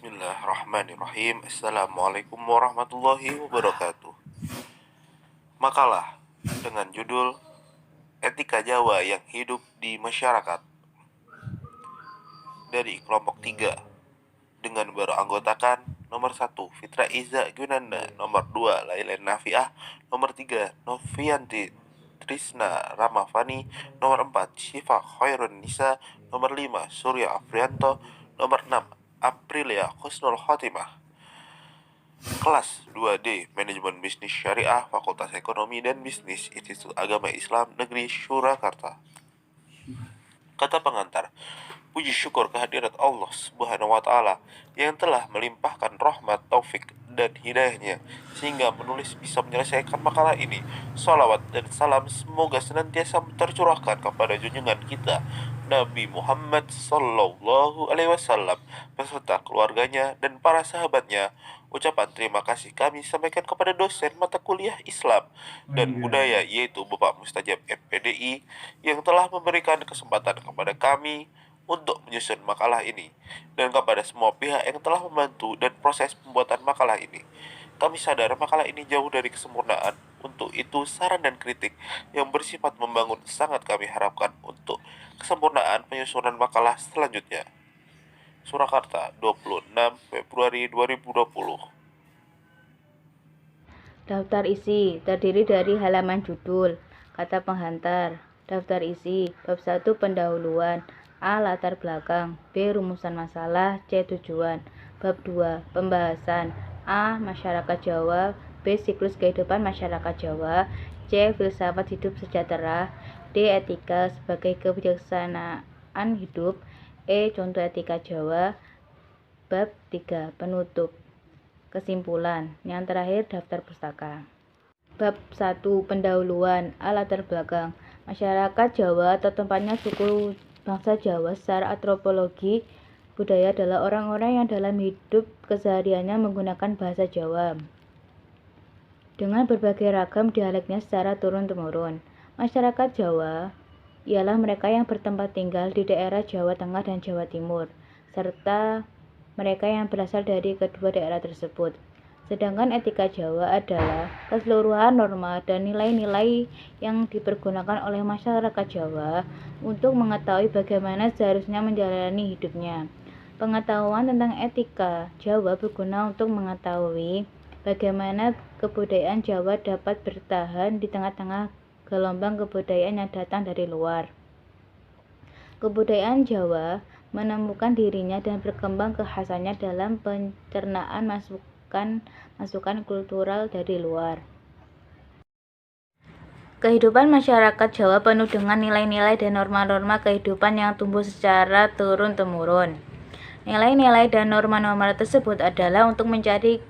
Bismillahirrahmanirrahim. Assalamualaikum warahmatullahi wabarakatuh. Makalah dengan judul Etika Jawa yang Hidup di Masyarakat dari kelompok 3 dengan beranggotakan nomor 1 Fitra Iza Gunanda, nomor 2 Laila Nafiah, nomor 3 Novianti Trisna Ramafani, nomor 4 Syifa Khairun Nisa, nomor 5 Surya Afrianto, nomor 6 Aprilia Husnul Khotimah. Kelas 2D Manajemen Bisnis Syariah, Fakultas Ekonomi dan Bisnis, Institut Agama Islam Negeri Surakarta. Kata pengantar, puji syukur kehadirat Allah Subhanahu wa Ta'ala yang telah melimpahkan rahmat, taufik, dan hidayahnya sehingga menulis bisa menyelesaikan makalah ini. Salawat dan salam semoga senantiasa tercurahkan kepada junjungan kita Nabi Muhammad Sallallahu Alaihi Wasallam beserta keluarganya dan para sahabatnya. Ucapan terima kasih kami sampaikan kepada dosen mata kuliah Islam dan budaya yaitu Bapak Mustajab MPDI yang telah memberikan kesempatan kepada kami untuk menyusun makalah ini, dan kepada semua pihak yang telah membantu dan proses pembuatan makalah ini. Kami sadar makalah ini jauh dari kesempurnaan, untuk itu saran dan kritik yang bersifat membangun sangat kami harapkan untuk kesempurnaan penyusunan makalah selanjutnya. Surakarta, 26 Februari 2020. Daftar isi terdiri dari halaman judul, kata penghantar. Daftar isi bab 1 pendahuluan, A. Latar belakang, B. Rumusan masalah, C. Tujuan. Bab 2 pembahasan, A. Masyarakat Jawa, B. Siklus kehidupan masyarakat Jawa, C. Filsafat hidup sejahtera, D. Etika sebagai kebijaksanaan hidup, E. Contoh etika Jawa. Bab 3 penutup. Kesimpulan. Yang terakhir daftar pustaka. Bab 1 pendahuluan, A. Latar belakang. Masyarakat Jawa atau tempatnya suku bangsa Jawa secara antropologi budaya adalah orang-orang yang dalam hidup kesehariannya menggunakan bahasa Jawa dengan berbagai ragam dialeknya secara turun-temurun. Masyarakat Jawa ialah mereka yang bertempat tinggal di daerah Jawa Tengah dan Jawa Timur, serta mereka yang berasal dari kedua daerah tersebut. Sedangkan etika Jawa adalah keseluruhan norma dan nilai-nilai yang dipergunakan oleh masyarakat Jawa untuk mengetahui bagaimana seharusnya menjalani hidupnya. Pengetahuan tentang etika Jawa berguna untuk mengetahui bagaimana kebudayaan Jawa dapat bertahan di tengah-tengah gelombang kebudayaan yang datang dari luar. Kebudayaan Jawa menemukan dirinya dan berkembang kekhasannya dalam pencernaan masukan kultural dari luar. Kehidupan masyarakat Jawa penuh dengan nilai-nilai dan norma-norma kehidupan yang tumbuh secara turun-temurun. Nilai-nilai dan norma-norma tersebut adalah untuk mencari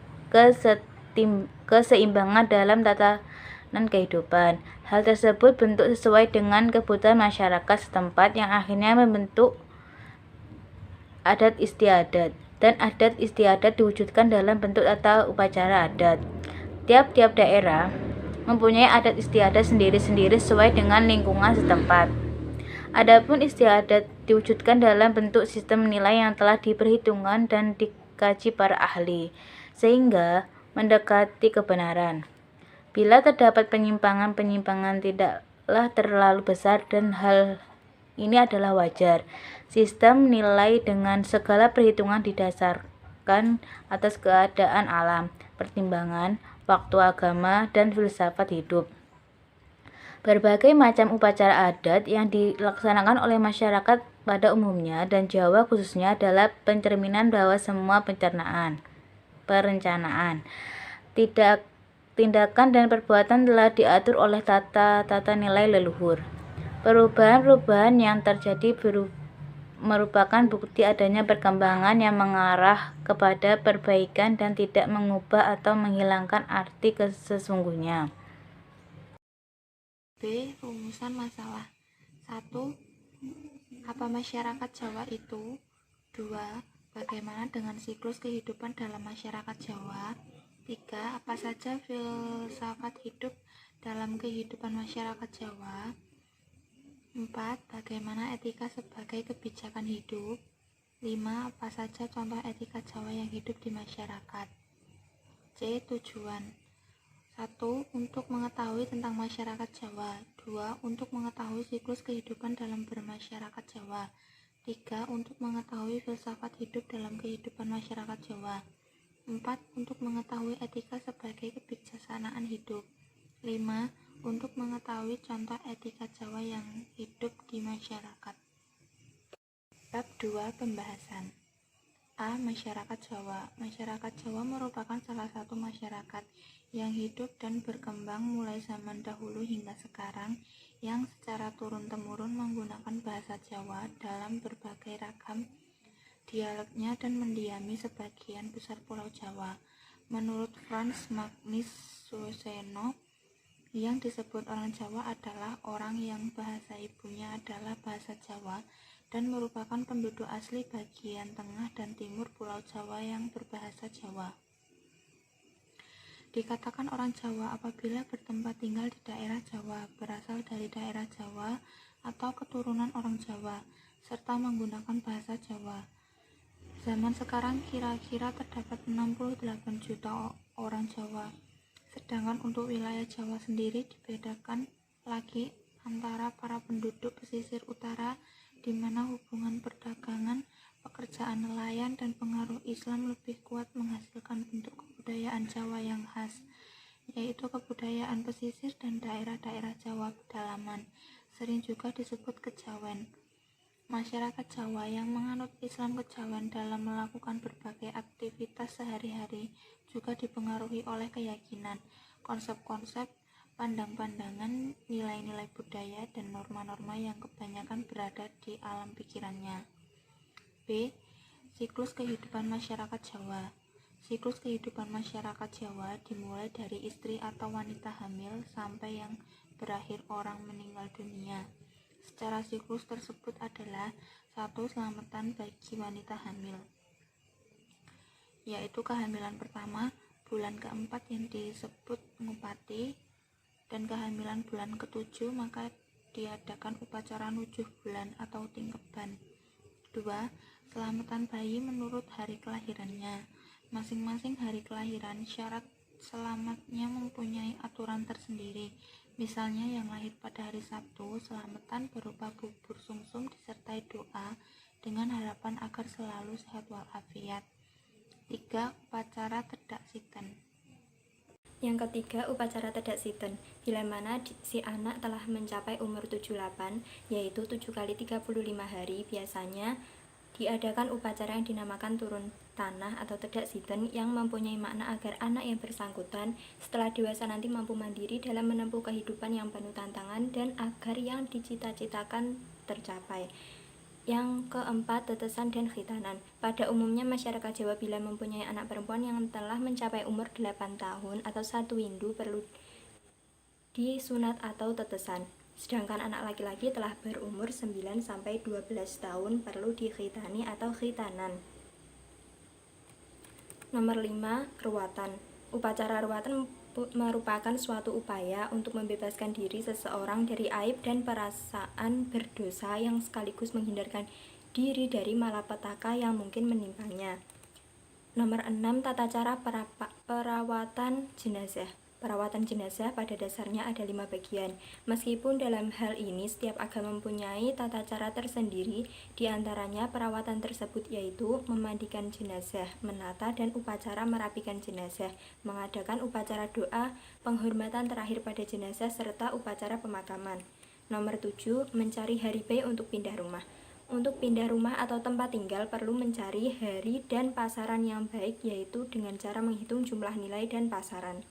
keseimbangan dalam tatanan kehidupan. Hal tersebut bentuk sesuai dengan kebutuhan masyarakat setempat yang akhirnya membentuk adat istiadat, dan adat istiadat diwujudkan dalam bentuk tata upacara adat. Tiap-tiap daerah mempunyai adat istiadat sendiri-sendiri sesuai dengan lingkungan setempat. Adapun istiadat diwujudkan dalam bentuk sistem nilai yang telah diperhitungkan dan dikaji para ahli, sehingga mendekati kebenaran. Bila terdapat penyimpangan-penyimpangan tidaklah terlalu besar dan hal ini adalah wajar. Sistem nilai dengan segala perhitungan didasarkan atas keadaan alam, pertimbangan, waktu agama, dan filsafat hidup. Berbagai macam upacara adat yang dilaksanakan oleh masyarakat pada umumnya dan Jawa khususnya adalah pencerminan bahwa semua perencanaan, tindakan dan perbuatan telah diatur oleh tata nilai leluhur. Perubahan-perubahan yang terjadi merupakan bukti adanya perkembangan yang mengarah kepada perbaikan dan tidak mengubah atau menghilangkan arti sesungguhnya. B. Rumusan masalah. 1. Apa masyarakat Jawa itu? 2. Bagaimana dengan siklus kehidupan dalam masyarakat Jawa? 3. Apa saja filsafat hidup dalam kehidupan masyarakat Jawa? 4. Bagaimana etika sebagai kebijakan hidup? 5. Apa saja contoh etika Jawa yang hidup di masyarakat? C. Tujuan. 1. Untuk mengetahui tentang masyarakat Jawa. 2. Untuk mengetahui siklus kehidupan dalam bermasyarakat Jawa. 3. Untuk mengetahui filsafat hidup dalam kehidupan masyarakat Jawa. 4. Untuk mengetahui etika sebagai kebijaksanaan hidup. 5. Untuk mengetahui contoh etika Jawa yang hidup di masyarakat. Bab 2. Pembahasan. A. Masyarakat Jawa. Masyarakat Jawa merupakan salah satu masyarakat yang hidup dan berkembang mulai zaman dahulu hingga sekarang, yang secara turun-temurun menggunakan bahasa Jawa dalam berbagai ragam dialeknya dan mendiami sebagian besar Pulau Jawa. Menurut Frans Magnus Suseno, yang disebut orang Jawa adalah orang yang bahasa ibunya adalah bahasa Jawa dan merupakan penduduk asli bagian tengah dan timur Pulau Jawa yang berbahasa Jawa. Dikatakan orang Jawa apabila bertempat tinggal di daerah Jawa, berasal dari daerah Jawa atau keturunan orang Jawa, serta menggunakan bahasa Jawa. Zaman sekarang kira-kira terdapat 68 juta orang Jawa, sedangkan untuk wilayah Jawa sendiri dibedakan lagi antara para penduduk pesisir utara, di mana hubungan perdagangan, pekerjaan nelayan, dan pengaruh Islam lebih kuat menghasilkan bentuk kebudayaan Jawa yang khas, yaitu kebudayaan pesisir dan daerah-daerah Jawa pedalaman, sering juga disebut kejawen. Masyarakat Jawa yang menganut Islam kejawen dalam melakukan berbagai aktivitas sehari-hari juga dipengaruhi oleh keyakinan, konsep-konsep, pandang-pandangan, nilai-nilai budaya, dan norma-norma yang kebanyakan berada di alam pikirannya. B. Siklus kehidupan masyarakat Jawa. Siklus kehidupan masyarakat Jawa dimulai dari istri atau wanita hamil sampai yang berakhir orang meninggal dunia. Secara siklus tersebut adalah 1. Selamatan bagi wanita hamil, yaitu kehamilan pertama, bulan keempat yang disebut ngupati, dan kehamilan bulan ke-7 maka diadakan upacara 7 bulan atau tingkeban. 2. Selamatan bayi menurut hari kelahirannya. Masing-masing hari kelahiran syarat selamatnya mempunyai aturan tersendiri. Misalnya yang lahir pada hari Sabtu, selamatan berupa bubur sumsum disertai doa dengan harapan agar selalu sehat walafiat. 3. Upacara tedak siten. Yang ketiga, upacara tedak siten, bila mana si anak telah mencapai umur 78, yaitu 7 kali 35 hari, biasanya diadakan upacara yang dinamakan turun tanah atau tedak siten, yang mempunyai makna agar anak yang bersangkutan setelah dewasa nanti mampu mandiri dalam menempuh kehidupan yang penuh tantangan dan agar yang dicita-citakan tercapai. Yang keempat, tetesan dan khitanan. Pada umumnya masyarakat Jawa bila mempunyai anak perempuan yang telah mencapai umur 8 tahun atau 1 windu perlu disunat atau tetesan. Sedangkan anak laki-laki telah berumur 9-12 tahun perlu dikhitani atau khitanan. Nomor 5, ruwatan. Upacara ruwatan merupakan suatu upaya untuk membebaskan diri seseorang dari aib dan perasaan berdosa yang sekaligus menghindarkan diri dari malapetaka yang mungkin menimpanya. Nomor 6, tata cara perawatan jenazah. Perawatan jenazah pada dasarnya ada 5 bagian. Meskipun dalam hal ini setiap agama mempunyai tata cara tersendiri, diantaranya perawatan tersebut yaitu memandikan jenazah, menata dan upacara merapikan jenazah, mengadakan upacara doa, penghormatan terakhir pada jenazah, serta upacara pemakaman. Nomor 7, mencari hari baik untuk pindah rumah. Untuk pindah rumah atau tempat tinggal perlu mencari hari dan pasaran yang baik, yaitu dengan cara menghitung jumlah nilai dan pasaran.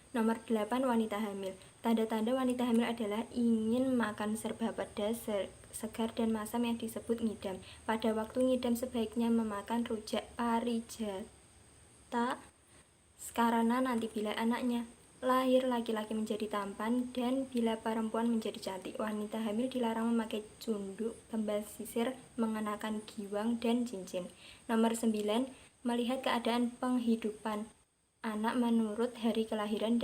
Nomor 8, wanita hamil. Tanda-tanda wanita hamil adalah ingin makan serba pedas, segar dan masam yang disebut ngidam. Pada waktu ngidam sebaiknya memakan rujak parijata, karena nanti bila anaknya lahir laki-laki menjadi tampan dan bila perempuan menjadi cantik. Wanita hamil dilarang memakai cunduk, kembal sisir, mengenakan giwang dan cincin. Nomor 9, melihat keadaan penghidupan anak menurut hari kelahiran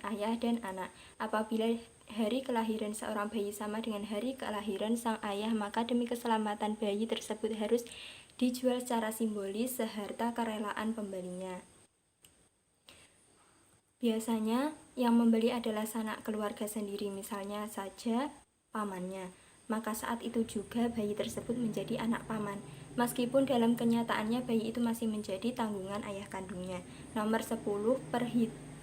ayah dan anak. Apabila hari kelahiran seorang bayi sama dengan hari kelahiran sang ayah, maka demi keselamatan bayi tersebut harus dijual secara simbolis seharta kerelaan pembelinya. Biasanya yang membeli adalah sanak keluarga sendiri, misalnya saja pamannya. Maka saat itu juga bayi tersebut menjadi anak paman, meskipun dalam kenyataannya bayi itu masih menjadi tanggungan ayah kandungnya. Nomor 10,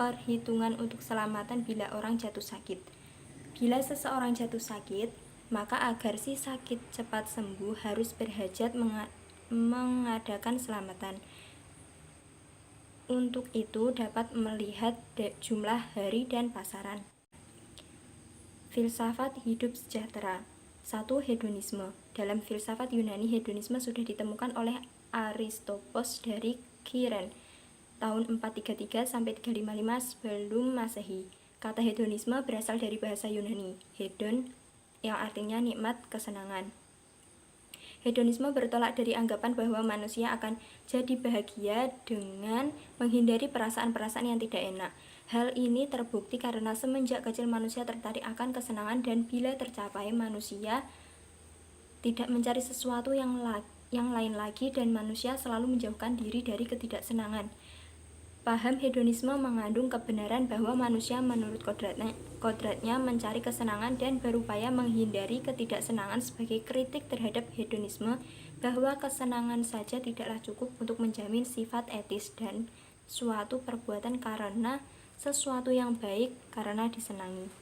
perhitungan untuk keselamatan bila orang jatuh sakit. Bila seseorang jatuh sakit, maka agar si sakit cepat sembuh harus berhajat mengadakan selamatan. Untuk itu dapat melihat jumlah hari dan pasaran. Filsafat hidup sejahtera. 1. Hedonisme. Dalam filsafat Yunani, hedonisme sudah ditemukan oleh Aristopos dari Kiren tahun 433 sampai 355 sebelum Masehi. Kata hedonisme berasal dari bahasa Yunani, hedon, yang artinya nikmat, kesenangan. Hedonisme bertolak dari anggapan bahwa manusia akan jadi bahagia dengan menghindari perasaan-perasaan yang tidak enak. Hal ini terbukti karena semenjak kecil manusia tertarik akan kesenangan, dan bila tercapai manusia tidak mencari sesuatu yang lain lagi, dan manusia selalu menjauhkan diri dari ketidaksenangan. Paham hedonisme mengandung kebenaran bahwa manusia menurut kodratnya mencari kesenangan dan berupaya menghindari ketidaksenangan. Sebagai kritik terhadap hedonisme, bahwa kesenangan saja tidaklah cukup untuk menjamin sifat etis dan suatu perbuatan karena sesuatu yang baik karena disenangi.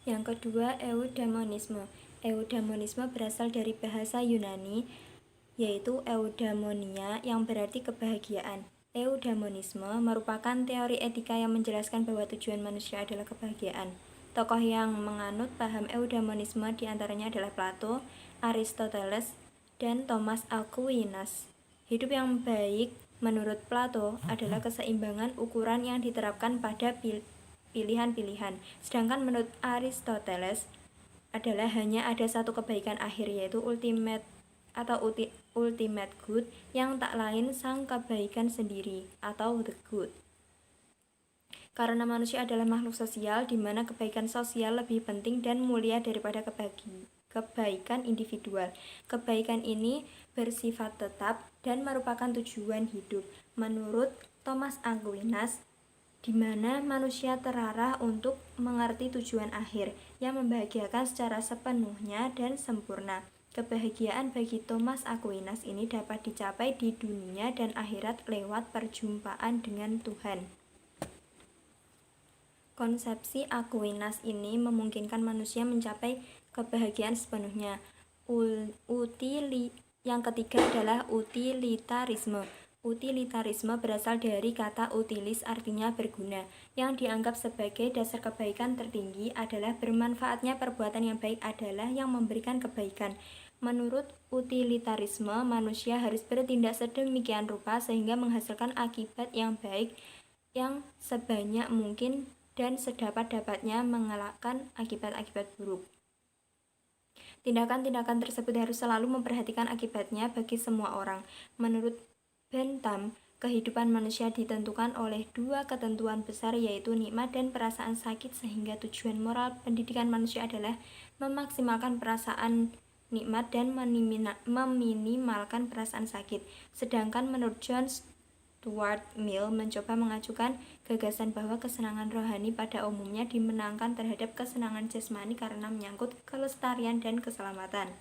Yang kedua, eudaimonisme. Eudaimonisme berasal dari bahasa Yunani, yaitu eudaimonia, yang berarti kebahagiaan. Eudaimonisme merupakan teori etika yang menjelaskan bahwa tujuan manusia adalah kebahagiaan. Tokoh yang menganut paham eudaimonisme diantaranya adalah Plato, Aristoteles, dan Thomas Aquinas. Hidup yang baik menurut Plato adalah keseimbangan ukuran yang diterapkan pada pilihan-pilihan. Sedangkan menurut Aristoteles adalah hanya ada satu kebaikan akhir, yaitu ultimate good, yang tak lain sang kebaikan sendiri atau the good. Karena manusia adalah makhluk sosial, di mana kebaikan sosial lebih penting dan mulia daripada kebaikan individual. Kebaikan ini bersifat tetap dan merupakan tujuan hidup. Menurut Thomas Aquinas, di mana manusia terarah untuk mengerti tujuan akhir yang membahagiakan secara sepenuhnya dan sempurna. Kebahagiaan bagi Thomas Aquinas ini dapat dicapai di dunia dan akhirat lewat perjumpaan dengan Tuhan. Konsepsi Aquinas ini memungkinkan manusia mencapai kebahagiaan sepenuhnya. Yang ketiga adalah utilitarisme. Utilitarisme berasal dari kata utilis, artinya berguna. Yang dianggap sebagai dasar kebaikan tertinggi adalah bermanfaatnya perbuatan yang baik adalah yang memberikan kebaikan. Menurut utilitarisme, manusia harus bertindak sedemikian rupa sehingga menghasilkan akibat yang baik yang sebanyak mungkin dan sedapat-dapatnya mengelakkan akibat-akibat buruk. Tindakan-tindakan tersebut harus selalu memperhatikan akibatnya bagi semua orang. Menurut Bentham, kehidupan manusia ditentukan oleh dua ketentuan besar, yaitu nikmat dan perasaan sakit, sehingga tujuan moral pendidikan manusia adalah memaksimalkan perasaan nikmat dan meminimalkan perasaan sakit. Sedangkan menurut John Stuart Mill mencoba mengajukan gagasan bahwa kesenangan rohani pada umumnya dimenangkan terhadap kesenangan jasmani karena menyangkut kelestarian dan keselamatan.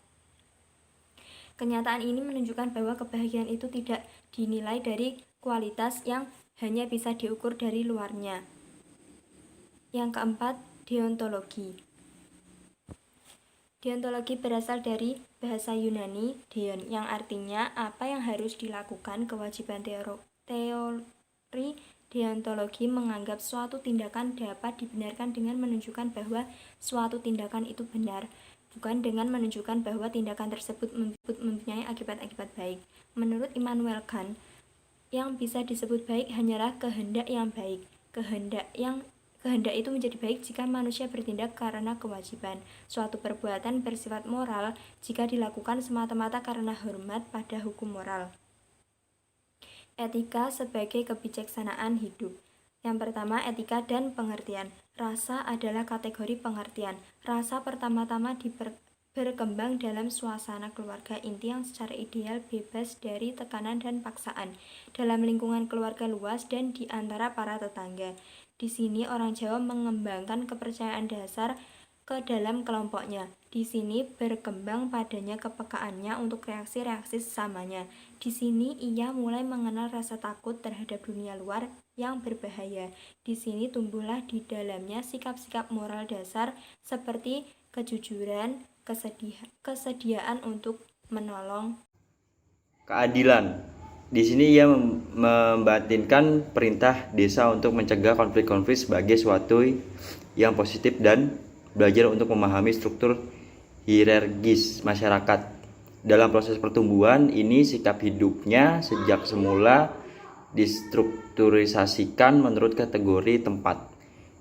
Kenyataan ini menunjukkan bahwa kebahagiaan itu tidak dinilai dari kualitas yang hanya bisa diukur dari luarnya. Yang keempat, deontologi. Deontologi berasal dari bahasa Yunani deon, yang artinya apa yang harus dilakukan. Kewajiban teori deontologi menganggap suatu tindakan dapat dibenarkan dengan menunjukkan bahwa suatu tindakan itu benar, bukan dengan menunjukkan bahwa tindakan tersebut mempunyai akibat-akibat baik. Menurut Immanuel Kant, yang bisa disebut baik hanyalah kehendak yang baik. Kehendak itu menjadi baik jika manusia bertindak karena kewajiban. Suatu perbuatan bersifat moral jika dilakukan semata-mata karena hormat pada hukum moral. Etika sebagai kebijaksanaan hidup. Yang pertama, etika dan pengertian. Rasa adalah kategori pengertian. Rasa pertama-tama berkembang dalam suasana keluarga inti yang secara ideal bebas dari tekanan dan paksaan, dalam lingkungan keluarga luas dan di antara para tetangga. Di sini orang Jawa mengembangkan kepercayaan dasar ke dalam kelompoknya. Di sini berkembang padanya kepekaannya untuk reaksi-reaksi sesamanya. Di sini ia mulai mengenal rasa takut terhadap dunia luar yang berbahaya. Di sini tumbuhlah di dalamnya sikap-sikap moral dasar seperti kejujuran, kesediaan untuk menolong, keadilan. Di sini ia membatinkan perintah desa untuk mencegah konflik-konflik sebagai suatu yang positif dan belajar untuk memahami struktur hierarkis masyarakat. Dalam proses pertumbuhan ini, sikap hidupnya sejak semula distrukturisasikan menurut kategori tempat.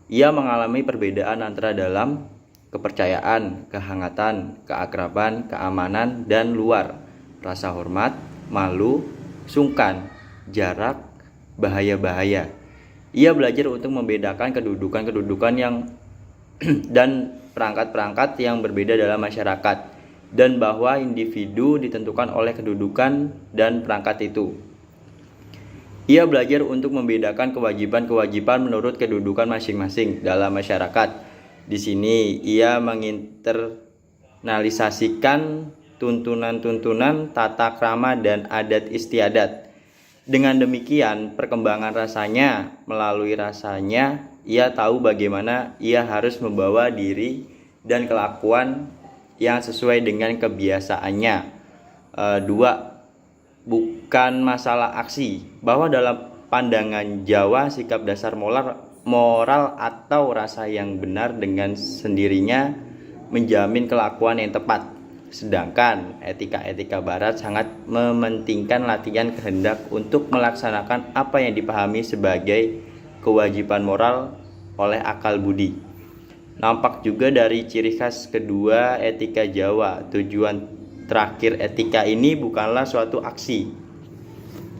Ia mengalami perbedaan antara dalam kepercayaan, kehangatan, keakraban, keamanan, dan luar, rasa hormat, malu, sungkan, jarak, bahaya-bahaya. Ia belajar untuk membedakan kedudukan-kedudukan yang dan perangkat-perangkat yang berbeda dalam masyarakat, dan bahwa individu ditentukan oleh kedudukan dan perangkat itu. Ia belajar untuk membedakan kewajiban-kewajiban menurut kedudukan masing-masing dalam masyarakat. Di sini ia menginternalisasikan tuntunan-tuntunan tata krama dan adat istiadat. Dengan demikian, perkembangan rasanya, melalui rasanya, ia tahu bagaimana ia harus membawa diri dan kelakuan yang sesuai dengan kebiasaannya. 2. Bukan masalah aksi, bahwa dalam pandangan Jawa sikap dasar moral atau rasa yang benar dengan sendirinya menjamin kelakuan yang tepat. Sedangkan etika-etika barat sangat mementingkan latihan kehendak untuk melaksanakan apa yang dipahami sebagai kewajiban moral oleh akal budi. Nampak juga dari ciri khas kedua etika Jawa. Tujuan terakhir etika ini bukanlah suatu aksi.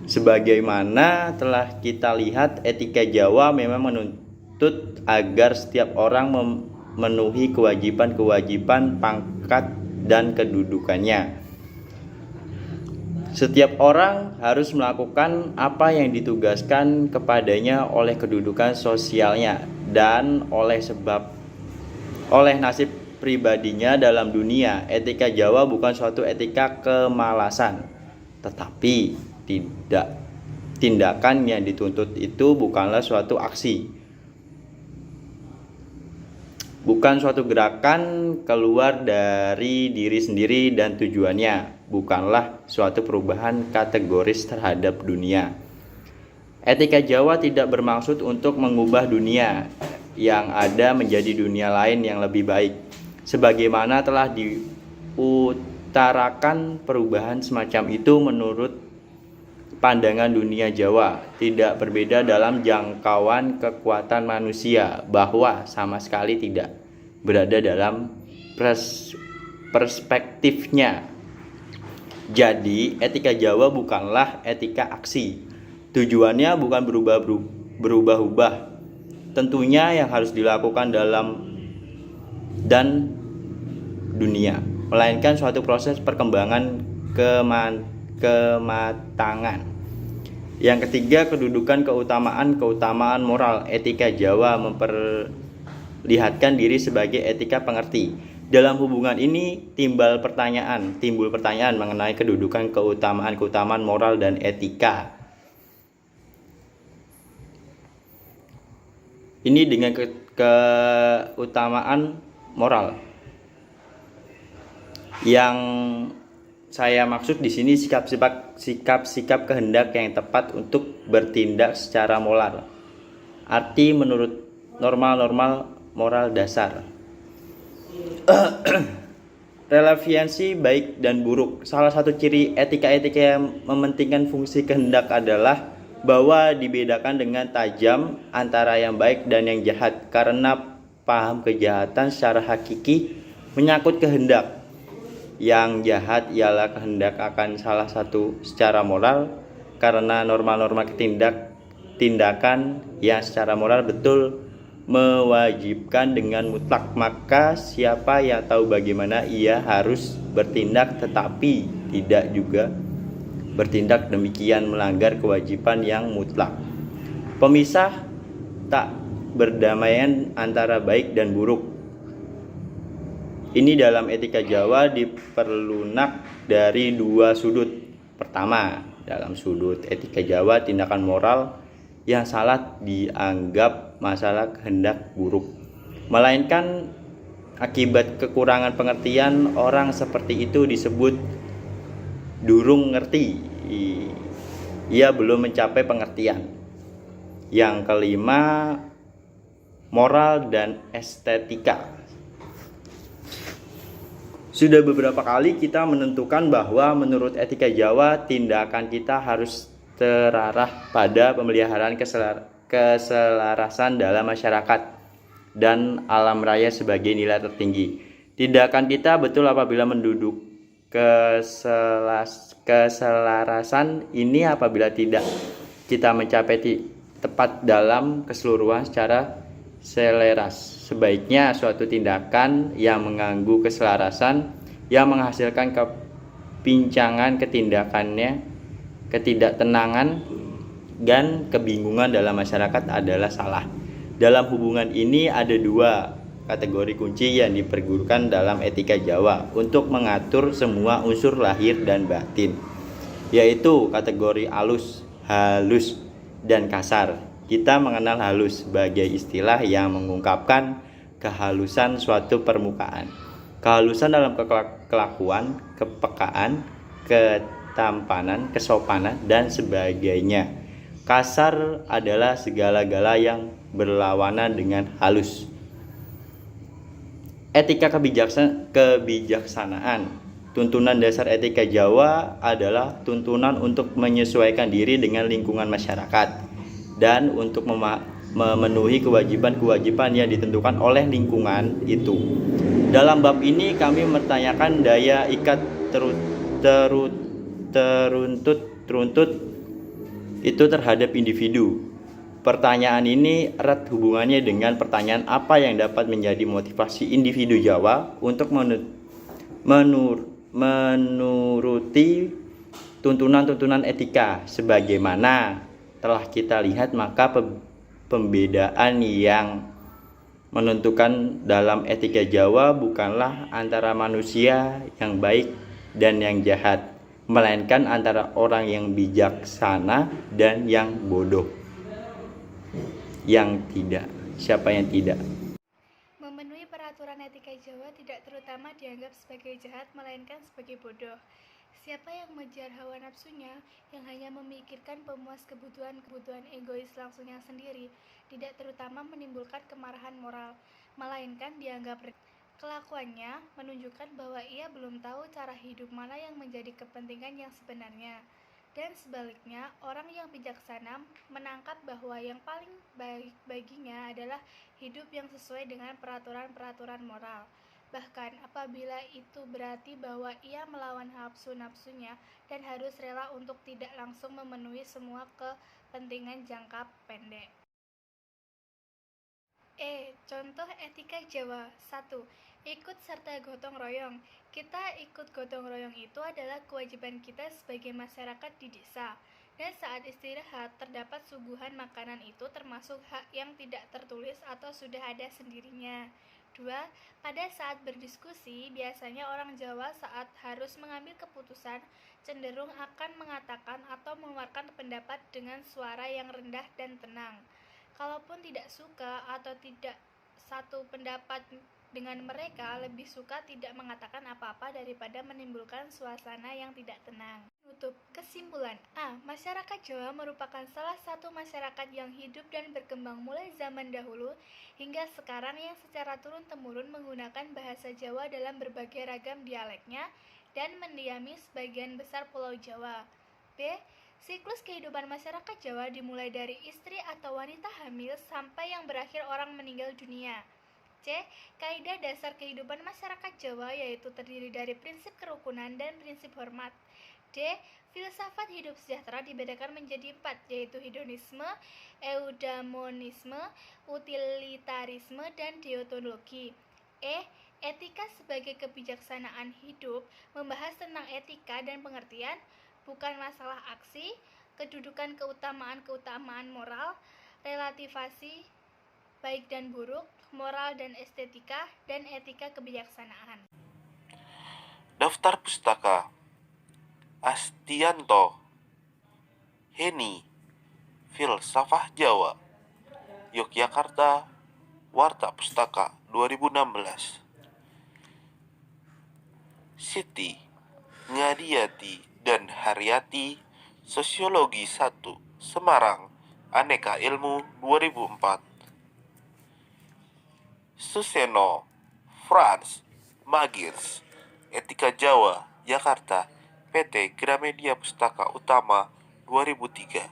Sebagaimana telah kita lihat, etika Jawa memang menuntut agar setiap orang memenuhi kewajiban-kewajiban pangkat dan kedudukannya. Setiap orang harus melakukan apa yang ditugaskan kepadanya oleh kedudukan sosialnya dan oleh nasib pribadinya dalam dunia. Etika Jawa bukan suatu etika kemalasan, tetapi tindakan yang dituntut itu bukanlah suatu aksi, bukan suatu gerakan keluar dari diri sendiri, dan tujuannya bukanlah suatu perubahan kategoris terhadap dunia. Etika Jawa tidak bermaksud untuk mengubah dunia yang ada menjadi dunia lain yang lebih baik. Sebagaimana telah diutarakan, perubahan semacam itu menurut pandangan dunia Jawa tidak berbeda dalam jangkauan kekuatan manusia, bahwa sama sekali tidak berada dalam perspektifnya. Jadi etika Jawa bukanlah etika aksi. Tujuannya bukan berubah-ubah. Tentunya yang harus dilakukan dalam dan dunia, melainkan suatu proses perkembangan kematangan. Yang ketiga, kedudukan keutamaan moral. Etika Jawa memperlihatkan diri sebagai etika pengerti. Dalam hubungan ini timbul pertanyaan mengenai kedudukan keutamaan moral dan etika. Ini dengan keutamaan moral. Yang saya maksud di sini sikap-sikap kehendak yang tepat untuk bertindak secara moral. Arti menurut normal-normal moral dasar. Relevansi baik dan buruk. Salah satu ciri etika-etika yang mementingkan fungsi kehendak adalah bahwa dibedakan dengan tajam antara yang baik dan yang jahat, karena paham kejahatan secara hakiki menyangkut kehendak. Yang jahat ialah kehendak akan salah satu secara moral, karena norma-norma tindakan yang secara moral betul mewajibkan dengan mutlak, maka siapa yang tahu bagaimana ia harus bertindak tetapi tidak juga bertindak demikian melanggar kewajiban yang mutlak. Pemisah tak berdamaian antara baik dan buruk. Ini dalam etika Jawa diperlunak dari dua sudut. Pertama, dalam sudut etika Jawa, tindakan moral yang salah dianggap masalah kehendak buruk, melainkan akibat kekurangan pengertian. Orang seperti itu disebut durung ngerti, ia belum mencapai pengertian. Yang kelima, moral dan estetika. Sudah beberapa kali kita menentukan bahwa menurut etika Jawa, tindakan kita harus terarah pada pemeliharaan keselarasan dalam masyarakat dan alam raya sebagai nilai tertinggi. Tindakan kita betul apabila menduduk keselarasan ini apabila tidak kita mencapai tepat dalam keseluruhan secara seleras. Sebaiknya suatu tindakan yang mengganggu keselarasan yang menghasilkan kepincangan ketidaktenangan dan kebingungan dalam masyarakat adalah salah. Dalam hubungan ini ada dua kategori kunci yang dipergunakan dalam etika Jawa untuk mengatur semua unsur lahir dan batin, yaitu kategori halus, dan kasar. Kita mengenal halus sebagai istilah yang mengungkapkan kehalusan suatu permukaan. Kehalusan dalam kelakuan, kepekaan, ketampanan, kesopanan, dan sebagainya. Kasar adalah segala-gala yang berlawanan dengan halus. Etika kebijaksanaan. Tuntunan dasar etika Jawa adalah tuntunan untuk menyesuaikan diri dengan lingkungan masyarakat dan untuk memenuhi kewajiban-kewajiban yang ditentukan oleh lingkungan itu. Dalam bab ini kami mempertanyakan daya ikat teruntut itu terhadap individu. Pertanyaan ini erat hubungannya dengan pertanyaan apa yang dapat menjadi motivasi individu Jawa untuk menuruti tuntunan-tuntunan etika. Sebagaimana telah kita lihat, maka pembedaan yang menentukan dalam etika Jawa bukanlah antara manusia yang baik dan yang jahat, melainkan antara orang yang bijaksana dan yang bodoh. Yang tidak, siapa yang tidak memenuhi peraturan etika Jawa tidak terutama dianggap sebagai jahat, melainkan sebagai bodoh. Siapa yang mengejar hawa nafsunya, yang hanya memikirkan pemuas kebutuhan egois langsungnya sendiri, tidak terutama menimbulkan kemarahan moral, melainkan dianggap kelakuannya menunjukkan bahwa ia belum tahu cara hidup mana yang menjadi kepentingan yang sebenarnya. Dan sebaliknya, orang yang bijaksana menangkap bahwa yang paling baik baginya adalah hidup yang sesuai dengan peraturan-peraturan moral. Bahkan apabila itu berarti bahwa ia melawan nafsu-nafsunya dan harus rela untuk tidak langsung memenuhi semua kepentingan jangka pendek. Contoh etika Jawa. 1. Ikut serta gotong royong. Kita ikut gotong royong itu adalah kewajiban kita sebagai masyarakat di desa. Dan saat istirahat terdapat suguhan makanan itu termasuk hak yang tidak tertulis atau sudah ada sendirinya. 2. Pada saat berdiskusi, biasanya orang Jawa saat harus mengambil keputusan cenderung akan mengatakan atau mengeluarkan pendapat dengan suara yang rendah dan tenang. Kalaupun tidak suka atau tidak satu pendapat dengan mereka, lebih suka tidak mengatakan apa-apa daripada menimbulkan suasana yang tidak tenang. Menutup kesimpulan A. Masyarakat Jawa merupakan salah satu masyarakat yang hidup dan berkembang mulai zaman dahulu hingga sekarang yang secara turun-temurun menggunakan bahasa Jawa dalam berbagai ragam dialeknya dan mendiami sebagian besar pulau Jawa. B. Siklus kehidupan masyarakat Jawa dimulai dari istri atau wanita hamil sampai yang berakhir orang meninggal dunia. C. Kaidah dasar kehidupan masyarakat Jawa yaitu terdiri dari prinsip kerukunan dan prinsip hormat. D. D. Filsafat hidup sejahtera dibedakan menjadi 4, yaitu hedonisme, eudaimonisme, utilitarisme, dan deontologi. E. Etika sebagai kebijaksanaan hidup membahas tentang etika dan pengertian, bukan masalah aksi, kedudukan keutamaan moral, relativasi baik dan buruk, moral dan estetika, dan etika kebijaksanaan. Daftar pustaka Astianto Heni Filsafah Jawa Yogyakarta Warta Pustaka 2016. Siti Ngadiati dan Haryati Sosiologi 1 Semarang Aneka Ilmu 2004. Suseno Franz Magirs Etika Jawa Jakarta PT Gramedia Pustaka Utama 2003.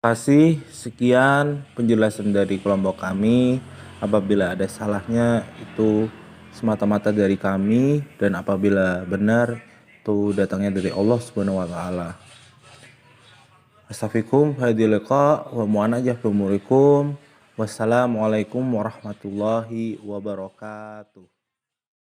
Terima kasih, sekian penjelasan dari kelompok kami. Apabila ada salahnya itu semata-mata dari kami, dan apabila benar itu datangnya dari Allah Subhanahu wa taala. Astaghfirukum hadilqa wa mu'anajah bumurikum. Wassalamualaikum warahmatullahi wabarakatuh.